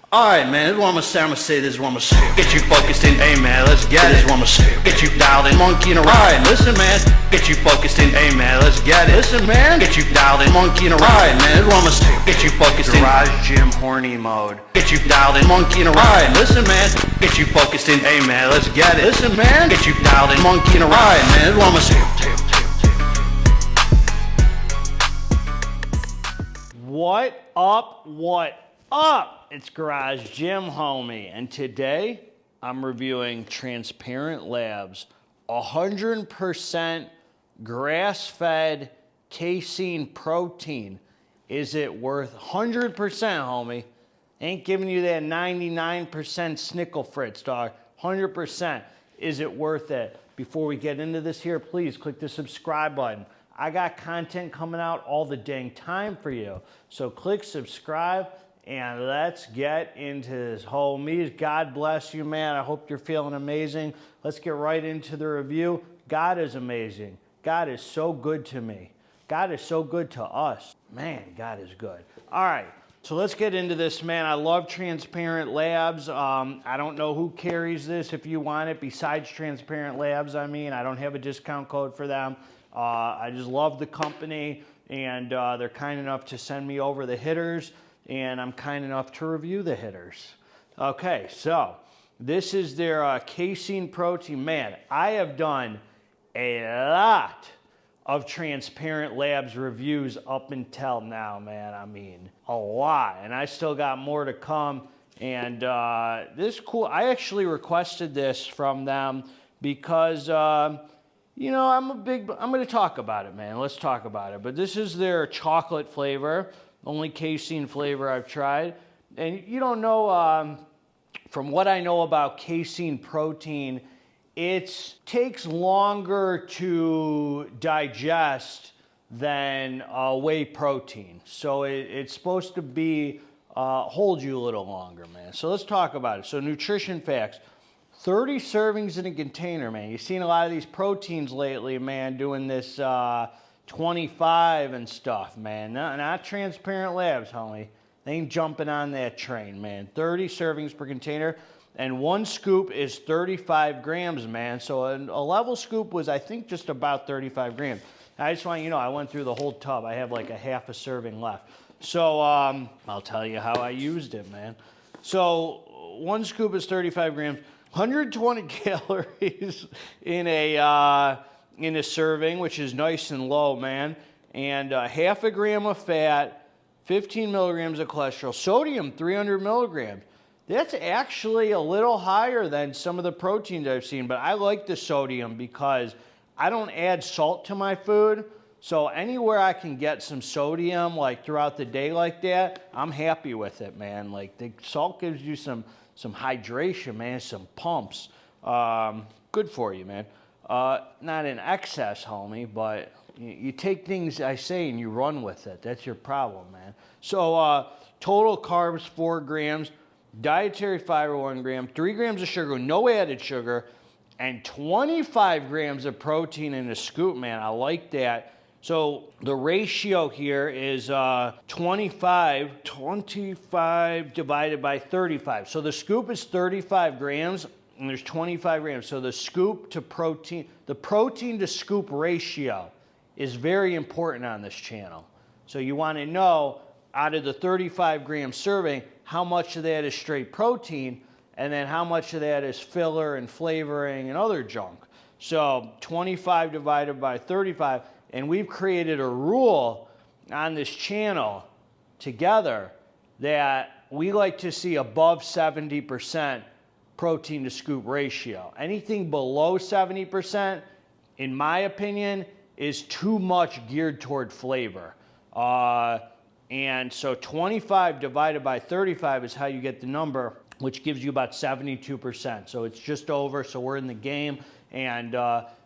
Alright, man, this is what I'm gonna say, this is what I'm gonna say. Get you focused in, hey man, let's get it. This is what I'm gonna say. Get you dialed in, monkey in a ride. Listen, man, get you focused in, hey man, let's get it. Listen, man, get you dialed in, monkey in a ride. Man, this is what I'm gonna say. Get you focused in garage gym horny mode. Get you dialed in, monkey in a ride. Listen, man, get you focused in, hey man, let's get it. Listen, man, get you dialed in, monkey in a ride. Man, this is what I'm gonna say. What up? What up? It's Garage Gym Homie, and today I'm reviewing Transparent Labs 100% grass-fed casein protein. Is it worth 100%, homie? Ain't giving you that 99% snickle fritz, dog. 100%. Is it worth it? Before we get into this here, please click the subscribe button. I got content coming out all the dang time for you. So click subscribe and let's get into this, homies. God bless you, man. I hope you're feeling amazing. Let's get right into the review. God is amazing. God is so good to me. God is so good to us. Man, God is good. All right, so let's get into this, man. I love Transparent Labs. I don't know who carries this if you want it besides Transparent Labs. I don't have a discount code for them. I just love the company, and they're kind enough to send me over the hitters, and I'm kind enough to review the hitters. Okay, so this is their casein protein. Man, I have done a lot of Transparent Labs reviews up until now, man. A lot, and I still got more to come. And this is cool. I actually requested this from them because you know, I'm going to talk about it, man. Let's talk about it. But this is their chocolate flavor, only casein flavor I've tried. And you don't know, from what I know about casein protein, it takes longer to digest than whey protein. So it's supposed to be, hold you a little longer, man. So let's talk about it. So nutrition facts. 30 servings in a container, man. You've seen a lot of these proteins lately, man, doing this 25 and stuff, man. Not Transparent Labs, homie. They ain't jumping on that train, man. 30 servings per container, and one scoop is 35 grams, man. So a level scoop was, I think, just about 35 grams. I just want you to know, I went through the whole tub. I have like a half a serving left. So I'll tell you how I used it, man. So one scoop is 35 grams. 120 calories in a serving, which is nice and low, man. And half a gram of fat, 15 milligrams of cholesterol, sodium 300 milligrams. That's actually a little higher than some of the proteins I've seen, but I like the sodium because I don't add salt to my food. So anywhere I can get some sodium, like throughout the day like that, I'm happy with it, man. Like the salt gives you some hydration, man, some pumps. Good for you, man. Not in excess, homie, but you take things I say and you run with it. That's your problem, man. So total carbs, 4 grams, dietary fiber, 1 gram, 3 grams of sugar, no added sugar, and 25 grams of protein in a scoop, man. I like that. So the ratio here is 25 divided by 35. So the scoop is 35 grams and there's 25 grams. So the scoop to protein, the protein to scoop ratio is very important on this channel. So you want to know out of the 35 gram serving, how much of that is straight protein and then how much of that is filler and flavoring and other junk. So 25 divided by 35. And we've created a rule on this channel together that we like to see above 70% protein to scoop ratio. Anything below 70%, in my opinion, is too much geared toward flavor. And so 25 divided by 35 is how you get the number, which gives you about 72%. So it's just over, so we're in the game. And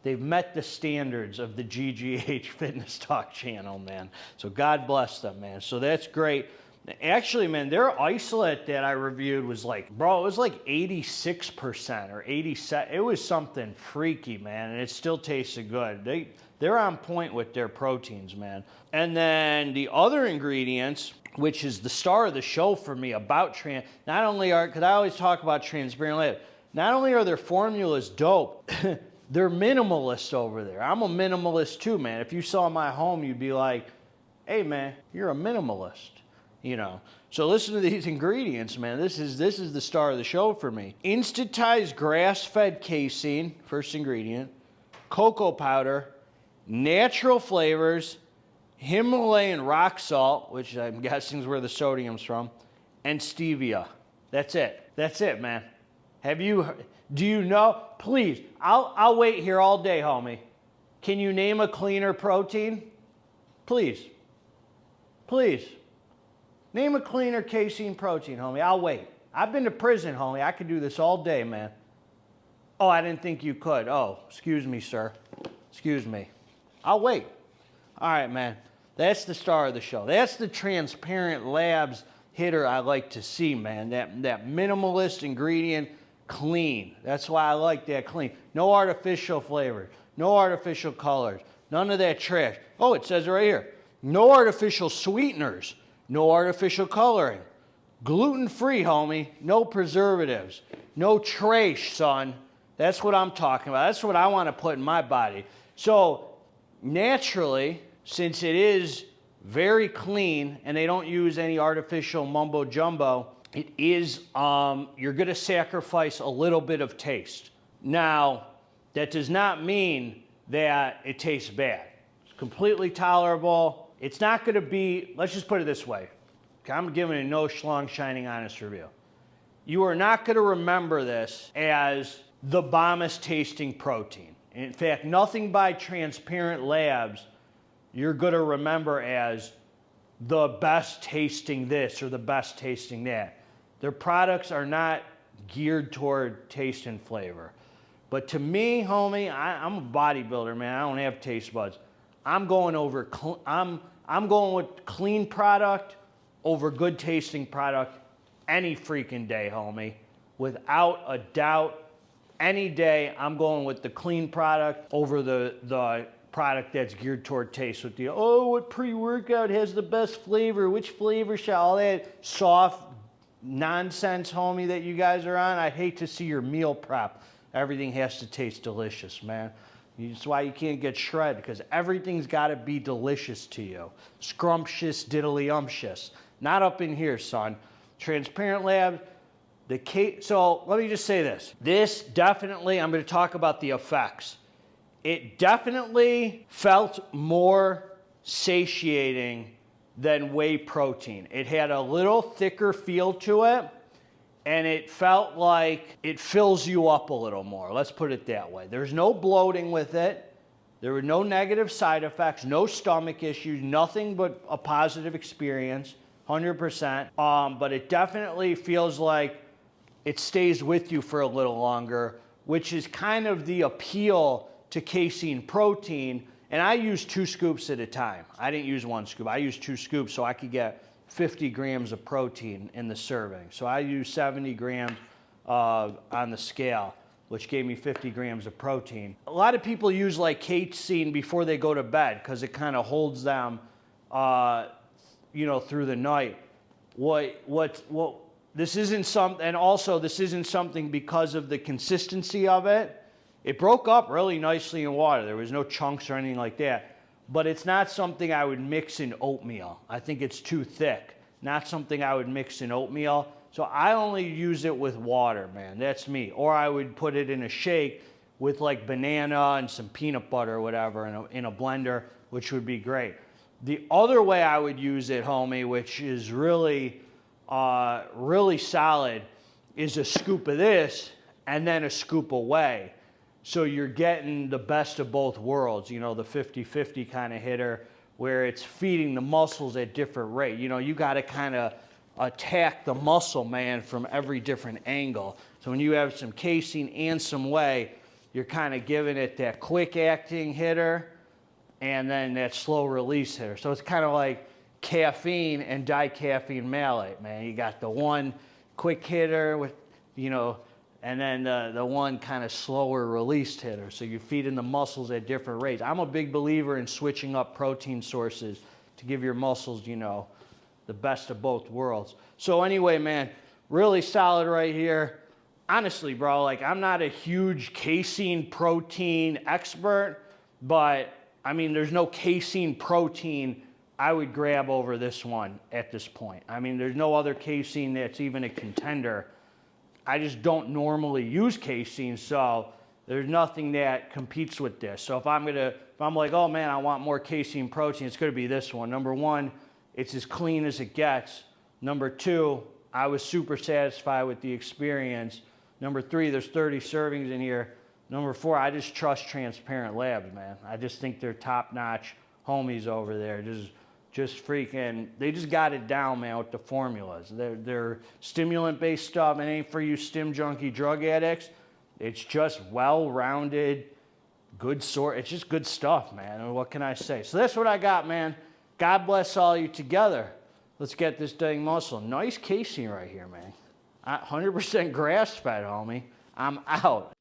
they've met the standards of the GGH Fitness Talk channel, man. So God bless them, man. So that's great. Actually, man, their isolate that I reviewed was like, bro, it was like 86% or 87. It was something freaky, man, and it still tasted good. They're on point with their proteins, man. And then the other ingredients, which is the star of the show for me about not only are, because I always talk about Transparent Lab, not only are their formulas dope, they're minimalist over there. I'm a minimalist too, man. If you saw my home, you'd be like, hey, man, you're a minimalist. You know, so listen to these ingredients, man. This is the star of the show for me. Instantized grass-fed casein, first ingredient, cocoa powder, natural flavors, Himalayan rock salt, which I'm guessing is where the sodium's from, and stevia. That's it. That's it, man. Do you know? Please, I'll wait here all day, homie. Can you name a cleaner protein? Please. Please. Name a cleaner casein protein, homie. I'll wait. I've been to prison, homie. I could do this all day, man. Oh, I didn't think you could. Oh, excuse me, sir. Excuse me. I'll wait. All right, man. That's the star of the show. That's the Transparent Labs hitter I like to see, man. That minimalist ingredient, clean. That's why I like that clean. No artificial flavors. No artificial colors. None of that trash. Oh, it says it right here. No artificial sweeteners. No artificial coloring. Gluten-free, homie. No preservatives. No trash, son. That's what I'm talking about. That's what I want to put in my body. So, naturally, since it is very clean and they don't use any artificial mumbo-jumbo, it is, you're going to sacrifice a little bit of taste. Now, that does not mean that it tastes bad. It's completely tolerable. It's not going to be, let's just put it this way. Okay, I'm giving a no schlong shining honest review. You are not going to remember this as the bombest tasting protein. In fact, nothing by Transparent Labs you're going to remember as the best tasting this or the best tasting that. Their products are not geared toward taste and flavor. But to me, homie, I'm a bodybuilder, man. I don't have taste buds. I'm going with clean product over good tasting product any freaking day, homie. Without a doubt, any day I'm going with the clean product over the product that's geared toward taste. With the, oh, what pre-workout has the best flavor? Which flavor shall? All that soft nonsense, homie, that you guys are on. I'd hate to see your meal prep. Everything has to taste delicious, man. That's why you can't get shredded, because everything's got to be delicious to you. Scrumptious, diddly-umptious. Not up in here, son. Transparent Labs, so let me just say this. This definitely, I'm going to talk about the effects. It definitely felt more satiating than whey protein. It had a little thicker feel to it, and it felt like it fills you up a little more. Let's put it that way. There's no bloating with it. There were no negative side effects, no stomach issues, nothing but a positive experience, 100%. But it definitely feels like it stays with you for a little longer, which is kind of the appeal to casein protein. And I use 2 scoops at a time. I didn't use 1 scoop. I used 2 scoops so I could get 50 grams of protein in the serving. So I used 70 grams on the scale, which gave me 50 grams of protein. A lot of people use like casein before they go to bed because it kind of holds them, through the night. This isn't something, and also this isn't something because of the consistency of it. It broke up really nicely in water. There was no chunks or anything like that. But it's not something I would mix in oatmeal. I think it's too thick. Not something I would mix in oatmeal. So I only use it with water, man. That's me. Or I would put it in a shake with like banana and some peanut butter or whatever in a blender, which would be great. The other way I would use it, homie, which is really, really solid, is a scoop of this and then a scoop of whey. So you're getting the best of both worlds, the 50-50 kind of hitter where it's feeding the muscles at different rate. You got to kind of attack the muscle, man, from every different angle. So when you have some casein and some whey, you're kind of giving it that quick acting hitter and then that slow release hitter. So it's kind of like caffeine and dicaffeine malate, man. You got the one quick hitter with, you know, and then the one kind of slower released hitter. So you're feeding the muscles at different rates. I'm a big believer in switching up protein sources to give your muscles, you know, the best of both worlds. So anyway, man, really solid right here. Honestly, bro, like I'm not a huge casein protein expert, but I mean, there's no casein protein I would grab over this one at this point. I mean, there's no other casein that's even a contender. I just don't normally use casein, so there's nothing that competes with this. So if I'm like, oh man, I want more casein protein, it's gonna be this one. Number one, it's as clean as it gets. Number two, I was super satisfied with the experience. Number three, there's 30 servings in here. Number four, I just trust Transparent Labs, man. I just think they're top-notch homies over there. Just freaking, they just got it down, man, with the formulas. They're stimulant-based stuff. It ain't for you stim junkie drug addicts. It's just well-rounded, good sort. It's just good stuff, man. What can I say? So that's what I got, man. God bless all you together. Let's get this dang muscle. Nice casein right here, man. 100% grass-fed, homie. I'm out.